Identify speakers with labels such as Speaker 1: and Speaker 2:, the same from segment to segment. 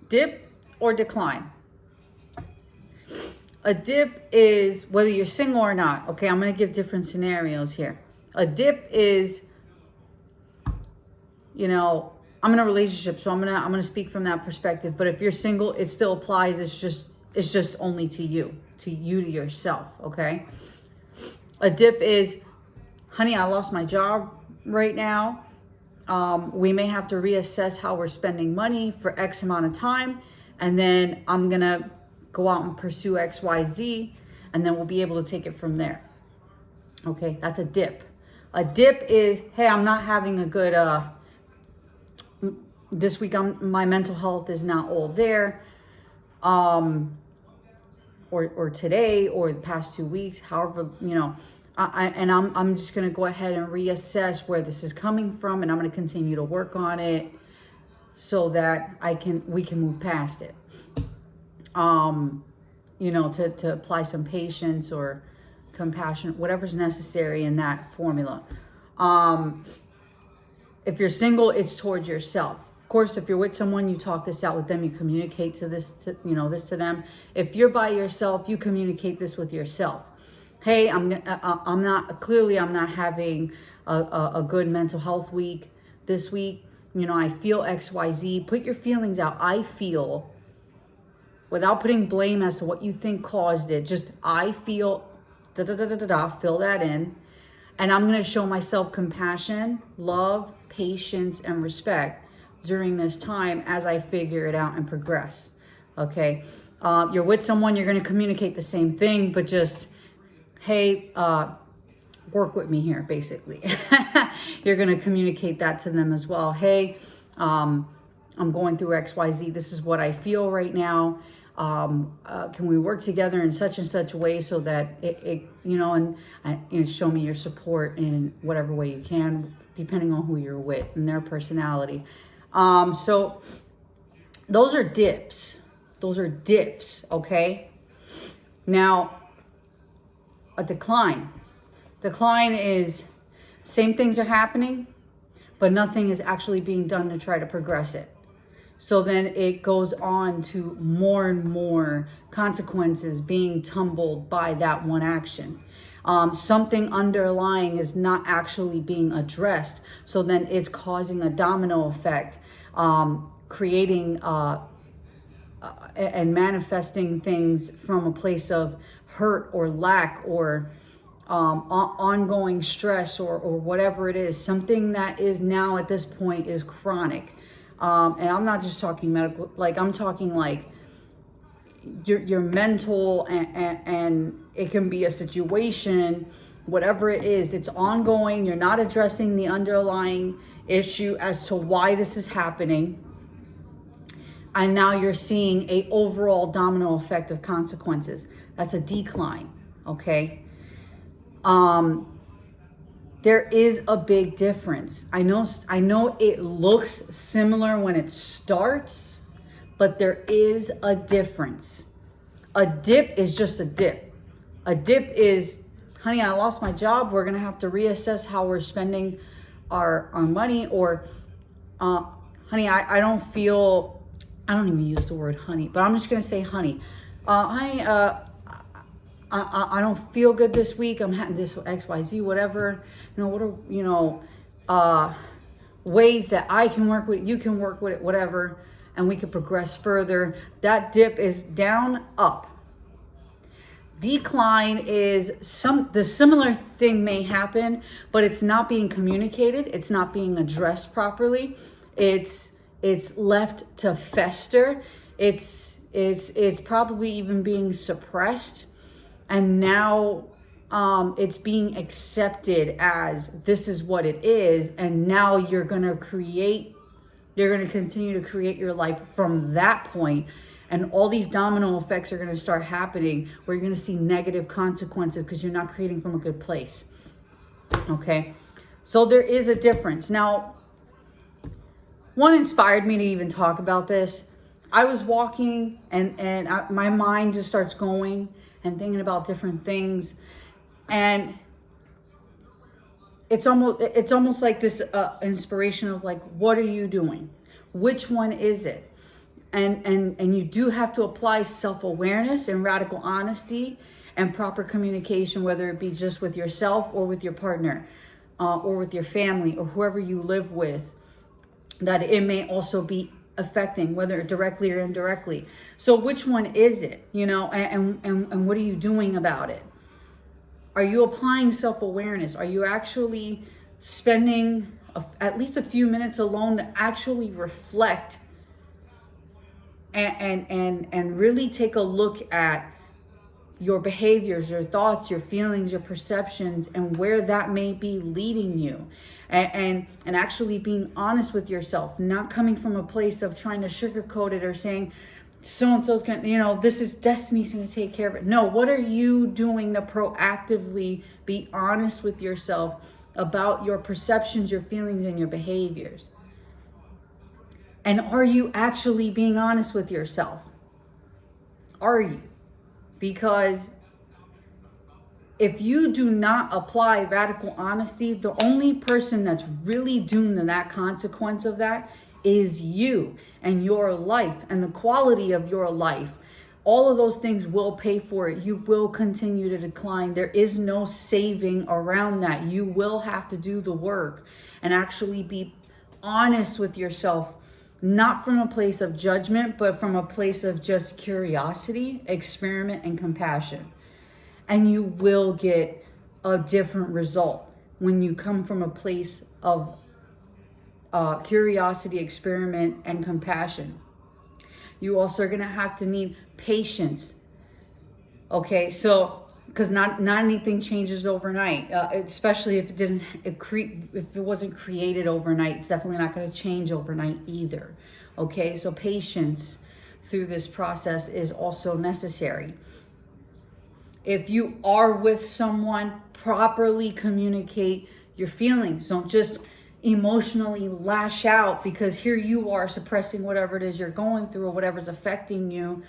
Speaker 1: Dip or decline. A dip is whether you're single or not. Okay, I'm going to give different scenarios here. A dip is, you know, I'm in a relationship, so I'm gonna speak from that perspective. But if you're single, it still applies. It's just only to yourself. Okay. A dip is, honey, I lost my job right now. We may have to reassess how we're spending money for X amount of time, and then I'm gonna go out and pursue X, Y, Z, and then we'll be able to take it from there. Okay, that's a dip. A dip is, hey, I'm not having a good this week. My mental health is not all there, or today, or the past 2 weeks, however, you know. I'm just gonna go ahead and reassess where this is coming from, and I'm gonna continue to work on it so that we can move past it. You know, to apply some patience or compassion, whatever's necessary in that formula. If you're single, it's towards yourself. Of course, if you're with someone, you talk this out with them, you communicate this to them. If you're by yourself, you communicate this with yourself. Hey, I'm not having a good mental health week this week. You know, I feel XYZ. Put your feelings out. I feel, without putting blame as to what you think caused it. Just, I feel, fill that in. And I'm going to show myself compassion, love, patience, and respect during this time as I figure it out and progress. Okay. You're with someone, you're going to communicate the same thing, but just, hey, work with me here, basically. You're going to communicate that to them as well. Hey, I'm going through XYZ. This is what I feel right now. Can we work together in such and such a way so that it you know, and show me your support in whatever way you can, depending on who you're with and their personality. So those are dips. Those are dips, okay? Now, a decline. Decline is same things are happening, but nothing is actually being done to try to progress it. So then it goes on to more and more consequences being tumbled by that one action. Something underlying is not actually being addressed. So then it's causing a domino effect, creating and manifesting things from a place of hurt or lack or ongoing stress or whatever it is. Something that is now at this point is chronic. And I'm not just talking medical, like I'm talking like your mental and it can be a situation, whatever it is, it's ongoing. You're not addressing the underlying issue as to why this is happening. And now you're seeing a overall domino effect of consequences. That's a decline, okay? There is a big difference. I know it looks similar when it starts, but there is a difference. A dip is just a dip. A dip is, honey, I lost my job. We're gonna have to reassess how we're spending our money. Or, honey, I don't even use the word honey, but I'm just gonna say honey. Honey, I don't feel good this week. I'm having this XYZ, whatever. You know, what are, ways that I can work with, you can work with it, whatever, and we can progress further. That dip is down, up. Decline is the similar thing may happen, but it's not being communicated. It's not being addressed properly. It's left to fester. It's probably even being suppressed. And now it's being accepted as this is what it is. And now you're going to continue to create your life from that point. And all these domino effects are going to start happening where you're going to see negative consequences because you're not creating from a good place. Okay. So there is a difference. Now, one inspired me to even talk about this. I was walking and my mind just starts going and thinking about different things. And it's almost like this inspiration of like, what are you doing? Which one is it? And you do have to apply self-awareness and radical honesty and proper communication, whether it be just with yourself or with your partner, or with your family or whoever you live with, that it may also be affecting, whether directly or indirectly. So which one is it, and what are you doing about it? Are you applying self-awareness? Are you actually spending at least a few minutes alone to actually reflect and really take a look at your behaviors, your thoughts, your feelings, your perceptions, and where that may be leading you, and actually being honest with yourself, not coming from a place of trying to sugarcoat it or saying so-and-so's gonna, this is destiny's gonna take care of it. No, what are you doing to proactively be honest with yourself about your perceptions, your feelings, and your behaviors? And are you actually being honest with yourself? Are you? Because if you do not apply radical honesty, the only person that's really doomed to that consequence of that is you and your life and the quality of your life. All of those things will pay for it. You will continue to decline. There is no saving around that. You will have to do the work and actually be honest with yourself, not from a place of judgment, but from a place of just curiosity, experiment, and compassion. And you will get a different result when you come from a place of curiosity, experiment, and compassion. You also are going to have to need patience. Okay, so because not anything changes overnight, especially if it wasn't created overnight. It's definitely not going to change overnight either. Okay, so patience through this process is also necessary. If you are with someone, properly communicate your feelings. Don't just emotionally lash out, because here you are suppressing whatever it is you're going through or whatever's affecting you.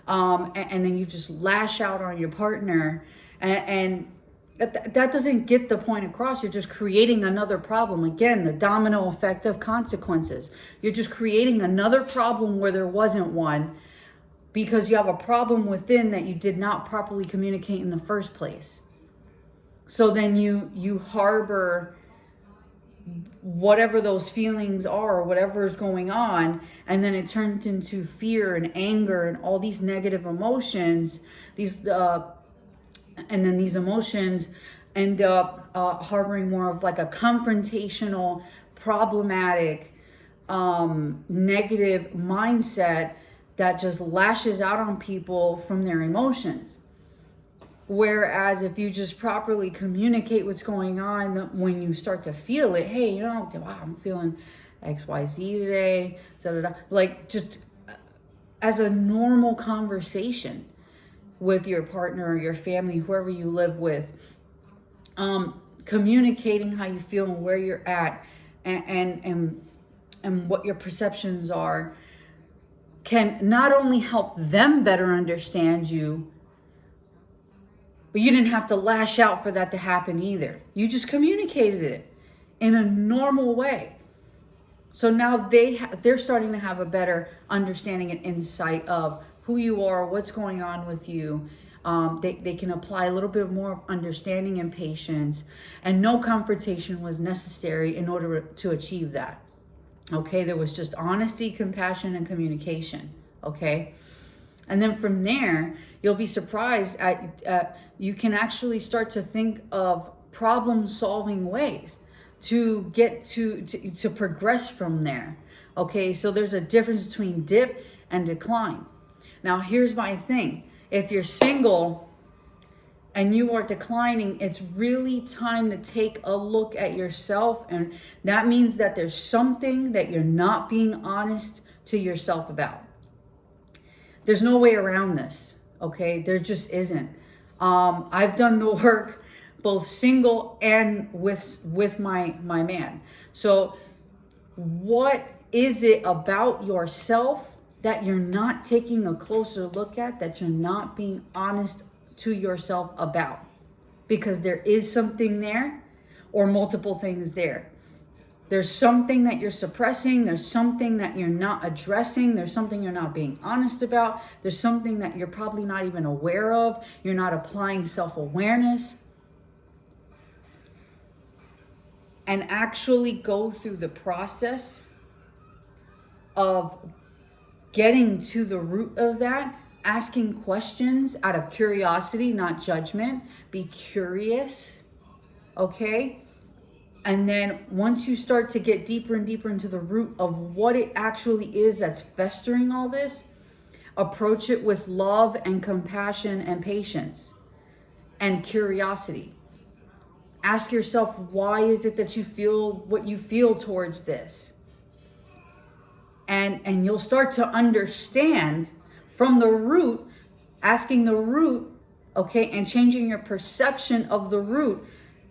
Speaker 1: And then you just lash out on your partner, and that doesn't get the point across. You're just creating another problem. Again, the domino effect of consequences. You're just creating another problem where there wasn't one, because you have a problem within that you did not properly communicate in the first place. So then you harbor whatever those feelings are, or whatever is going on, and then it turns into fear and anger and all these negative emotions. And then these emotions end up harboring more of like a confrontational, problematic, negative mindset that just lashes out on people from their emotions. Whereas if you just properly communicate what's going on, when you start to feel it, hey, wow, I'm feeling XYZ today, like just as a normal conversation with your partner or your family, whoever you live with, communicating how you feel and where you're at, and what your perceptions are, can not only help them better understand you, but you didn't have to lash out for that to happen either. You just communicated it in a normal way. So now they're starting to have a better understanding and insight of who you are, what's going on with you. They can apply a little bit more of understanding and patience, and no confrontation was necessary in order to achieve that. Okay, there was just honesty, compassion, and communication. Okay, and then from there, you'll be surprised at you can actually start to think of problem-solving ways to get to progress from there. Okay, so there's a difference between dip and decline. Now, here's my thing. If you're single and you are declining, it's really time to take a look at yourself. And that means that there's something that you're not being honest to yourself about. There's no way around this, okay? There just isn't. I've done the work both single and with my man. So what is it about yourself that you're not taking a closer look at, that you're not being honest to yourself about? Because there is something there, or multiple things there. There's something that you're suppressing. There's something that you're not addressing. There's something you're not being honest about. There's something that you're probably not even aware of. You're not applying self-awareness. And actually go through the process of getting to the root of that, asking questions out of curiosity, not judgment. Be curious, okay? And then once you start to get deeper and deeper into the root of what it actually is that's festering all this, approach it with love and compassion and patience and curiosity. Ask yourself, why is it that you feel what you feel towards this? And you'll start to understand from the root, asking the root, okay, and changing your perception of the root.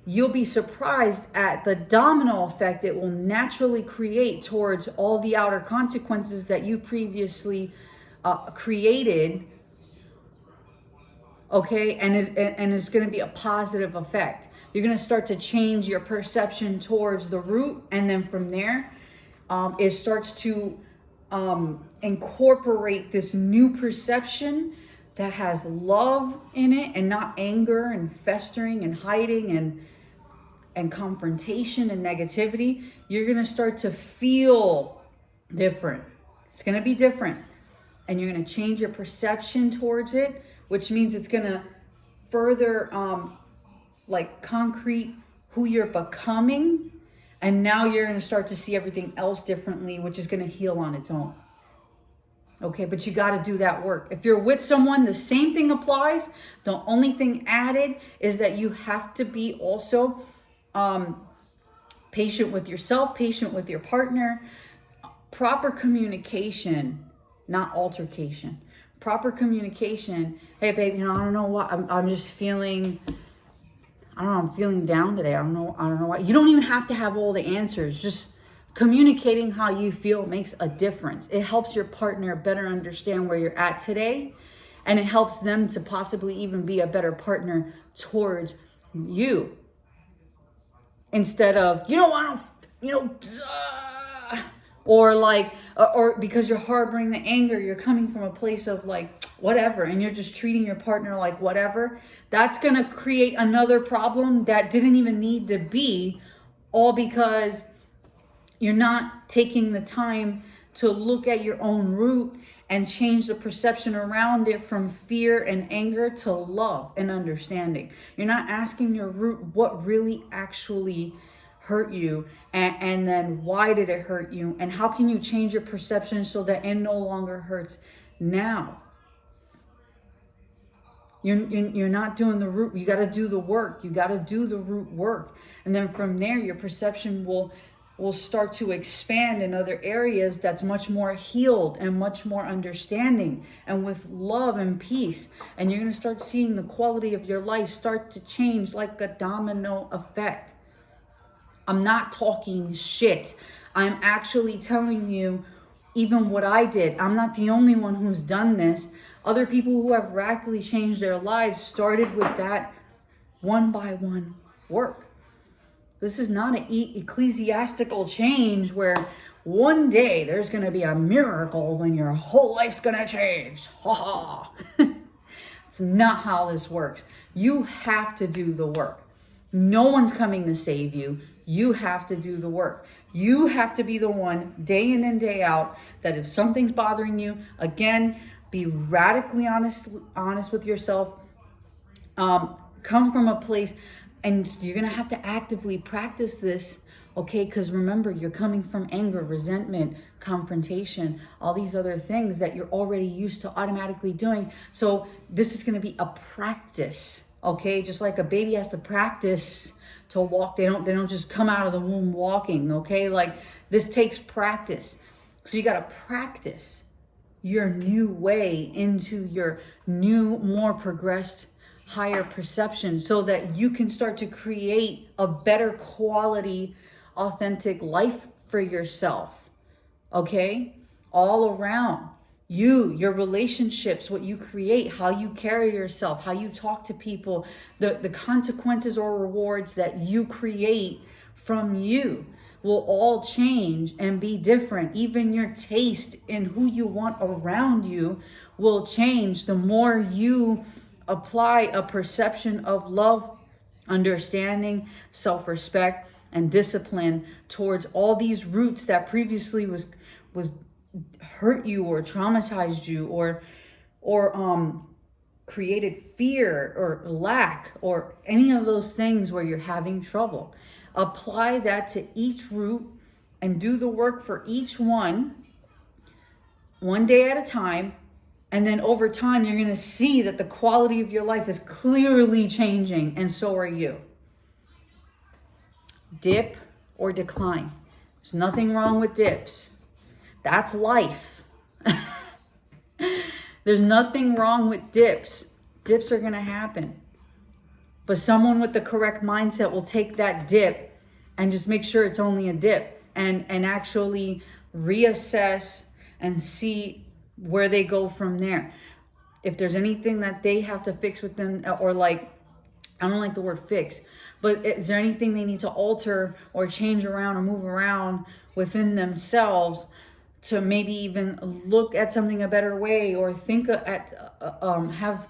Speaker 1: You'll be surprised at the domino effect it will naturally create towards all the outer consequences that you previously created, okay? And it's going to be a positive effect. You're going to start to change your perception towards the root, and then from there, it starts to incorporate this new perception that has love in it and not anger and festering and hiding and confrontation and negativity. You're going to start to feel different. It's going to be different. And you're going to change your perception towards it, which means it's going to further like concrete who you're becoming. And now you're going to start to see everything else differently, which is going to heal on its own. Okay, but you got to do that work. If you're with someone, the same thing applies. The only thing added is that you have to be also patient with yourself, patient with your partner. Proper communication, not altercation. Proper communication. Hey, babe, I don't know what, I'm just feeling, I don't know, I'm feeling down today. I don't know why. You don't even have to have all the answers. Just communicating how you feel makes a difference. It helps your partner better understand where you're at today, and it helps them to possibly even be a better partner towards you. Instead of, or like, or because you're harboring the anger, you're coming from a place of like, whatever, and you're just treating your partner like whatever. That's going to create another problem that didn't even need to be, all because you're not taking the time to look at your own root and change the perception around it from fear and anger to love and understanding. You're not asking your root what really actually hurt you, and then why did it hurt you, and how can you change your perception so that it no longer hurts now. You're not doing the root. You got to do the work. You got to do the root work, and then from there your perception will start to expand in other areas that's much more healed and much more understanding and with love and peace. And you're going to start seeing the quality of your life start to change like a domino effect. I'm not talking shit. I'm actually telling you even what I did. I'm not the only one who's done this. Other people who have radically changed their lives started with that one by one work. This is not an ecclesiastical change where one day there's going to be a miracle and your whole life's going to change. Ha ha. It's not how this works. You have to do the work. No one's coming to save you. You have to do the work. You have to be the one day in and day out that if something's bothering you, again, be radically honest with yourself. Come from a place. And you're going to have to actively practice this, okay? Because remember, you're coming from anger, resentment, confrontation, all these other things that you're already used to automatically doing. So this is going to be a practice, okay? Just like a baby has to practice to walk. They don't just come out of the womb walking, okay? Like this takes practice. So you got to practice your new way into your new, more progressed higher perception so that you can start to create a better quality, authentic life for yourself. Okay? All around. Your relationships, what you create, how you carry yourself, how you talk to people, the consequences or rewards that you create from you. will all change and be different. Even your taste in who you want around you will change the more you apply a perception of love, understanding, self-respect, and discipline towards all these roots that previously was hurt you or traumatized you or created fear or lack or any of those things where you're having trouble. Apply that to each root and do the work for each one day at a time. And then over time, you're going to see that the quality of your life is clearly changing, and so are you. Dip or decline. There's nothing wrong with dips. That's life. There's nothing wrong with dips. Dips are going to happen. But someone with the correct mindset will take that dip and just make sure it's only a dip and actually reassess and see where they go from there. If there's anything that they have to fix with them, or like, I don't like the word fix, but is there anything they need to alter or change around or move around within themselves to maybe even look at something a better way, or think have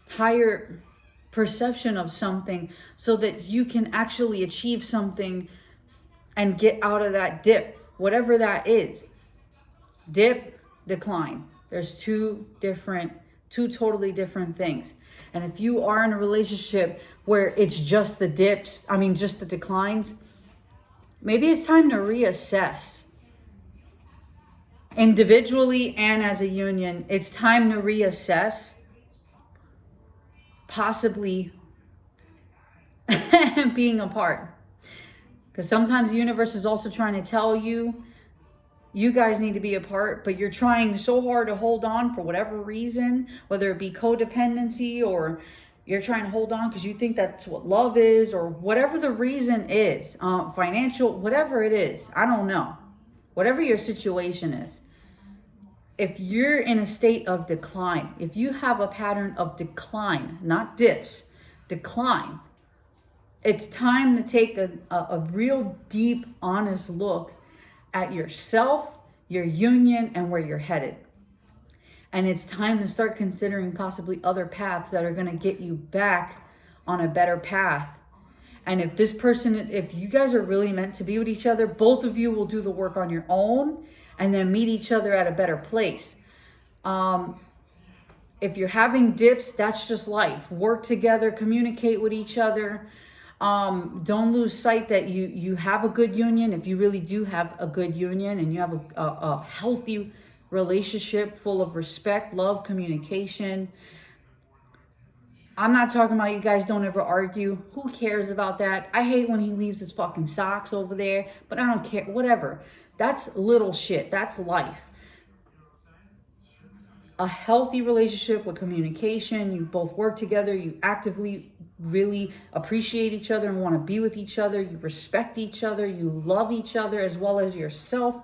Speaker 1: higher perception of something so that you can actually achieve something and get out of that dip, whatever that is. Dip, decline. There's two totally different things. And if you are in a relationship where it's just the dips, just the declines, maybe it's time to reassess. Individually and as a union, it's time to reassess, possibly being apart. Because sometimes the universe is also trying to tell you, you guys need to be apart, but you're trying so hard to hold on for whatever reason, whether it be codependency or you're trying to hold on because you think that's what love is, or whatever the reason is, financial, whatever it is, I don't know. Whatever your situation is, if you're in a state of decline, if you have a pattern of decline, not dips, decline, it's time to take a real deep, honest look at yourself, your union, and where you're headed. And it's time to start considering possibly other paths that are going to get you back on a better path. And if you guys are really meant to be with each other, both of you will do the work on your own and then meet each other at a better place. If you're having dips, that's just life. Work together, communicate with each other. Don't lose sight that you have a good union. If you really do have a good union and you have a healthy relationship full of respect, love, communication. I'm not talking about you guys don't ever argue. Who cares about that? I hate when he leaves his fucking socks over there, but I don't care. Whatever. That's little shit. That's life. A healthy relationship with communication. You both work together. You actively really appreciate each other and want to be with each other. You respect each other. You love each other as well as yourself.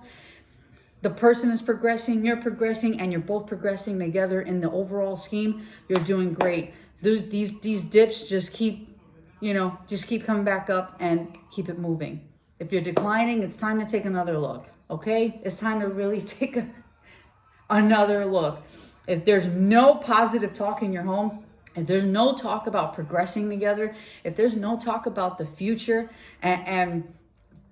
Speaker 1: The person is progressing, you're progressing, and you're both progressing together in the overall scheme. You're doing great. These dips just keep coming back up and keep it moving. If you're declining, it's time to take another look. Okay? It's time to really take another look. If there's no positive talk in your home, if there's no talk about progressing together, if there's no talk about the future and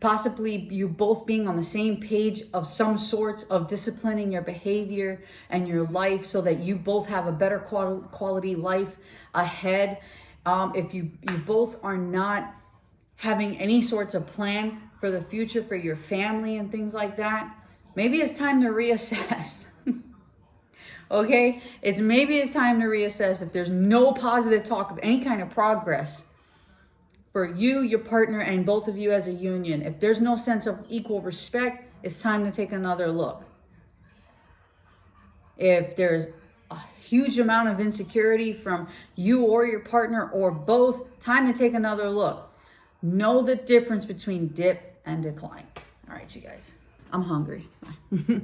Speaker 1: possibly you both being on the same page of some sort of disciplining your behavior and your life so that you both have a better quality life ahead. If you both are not having any sorts of plan for the future for your family and things like that, maybe it's time to reassess. Okay? Maybe it's time to reassess if there's no positive talk of any kind of progress for you, your partner, and both of you as a union. If there's no sense of equal respect, it's time to take another look. If there's a huge amount of insecurity from you or your partner or both, time to take another look. Know the difference between dip and decline. All right, you guys. I'm hungry. Bye.